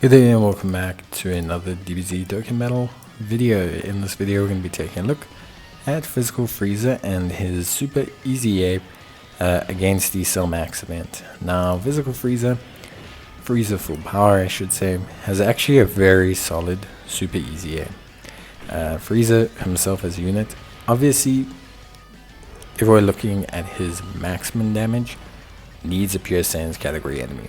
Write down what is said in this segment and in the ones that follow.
Good day and welcome back to another DBZ Dokkan Battle video. In this video we're going to be taking a look at Physical Frieza and his Super Easy Ape against the Cell Max event. Now Physical Frieza Full Power I should say, has actually a very solid Super Easy Ape. Frieza himself as a unit, obviously if we're looking at his maximum damage, needs a Pure Saiyans category enemy.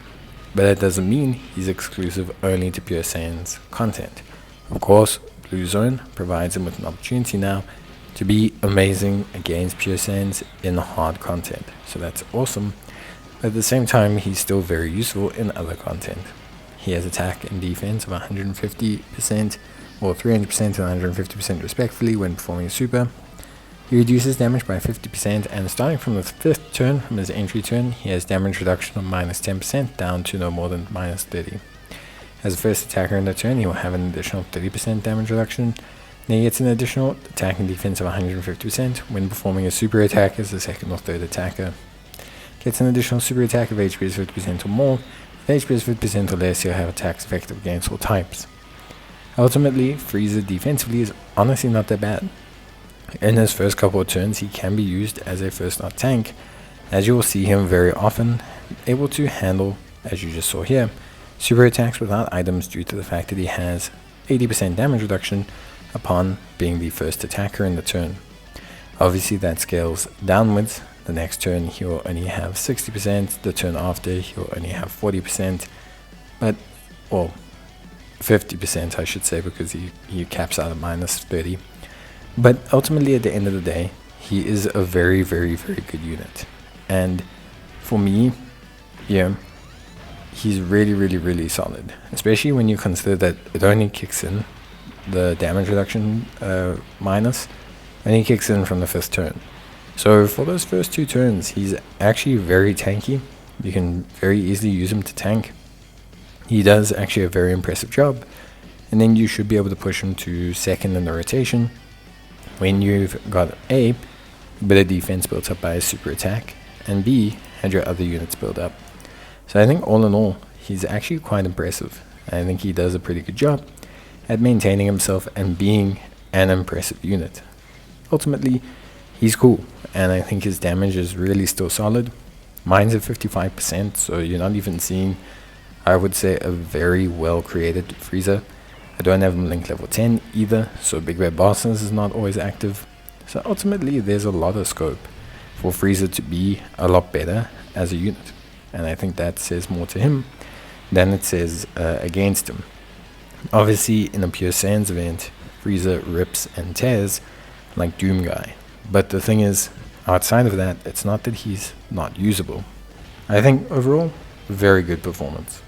But that doesn't mean he's exclusive only to Pure Saiyans content. Of course, Blue Zone provides him with an opportunity now to be amazing against Pure Saiyans in hard content. So that's awesome. But at the same time, he's still very useful in other content. He has attack and defense of 150%, or 300% and 150% respectively when performing a super. He reduces damage by 50%, and starting from the 5th turn, from his entry turn, he has damage reduction of minus 10% down to no more than minus 30. As the first attacker in the turn, he will have an additional 30% damage reduction. Then he gets an additional attack and defense of 150% when performing a super attack as the second or third attacker. Gets an additional super attack of HP is 50% or more. If HP is 50% or less, he'll have attacks effective against all types. Ultimately, Frieza defensively is honestly not that bad. In his first couple of turns, he can be used as a first slot tank, as you will see him very often able to handle, as you just saw here, super attacks without items due to the fact that he has 80% damage reduction upon being the first attacker in the turn. Obviously that scales downwards. The next turn he will only have 60%, the turn after he will only have 40%, but, well, 50% I should say, because he caps out at minus 30. But ultimately, at the end of the day, he is a very, very, very good unit. And for me, yeah, he's really, really, really solid. Especially when you consider that it only kicks in, the damage reduction minus, only kicks in from the 5th turn. So for those first 2 turns, he's actually very tanky. You can very easily use him to tank. He does actually a very impressive job. And then you should be able to push him to 2nd in the rotation, when you've got A, bit of defense built up by a super attack, and B, had your other units build up. So I think all in all, he's actually quite impressive. I think he does a pretty good job at maintaining himself and being an impressive unit. Ultimately, he's cool, and I think his damage is really still solid. Mine's at 55%, so you're not even seeing, I would say, a very well created Frieza. I don't have him linked level 10 either, so Big Red Bosses is not always active. So ultimately there's a lot of scope for Frieza to be a lot better as a unit. And I think that says more to him than it says against him. Obviously in a Pure Saiyans event, Frieza rips and tears like Doom Guy. But the thing is, outside of that, it's not that he's not usable. I think overall, very good performance.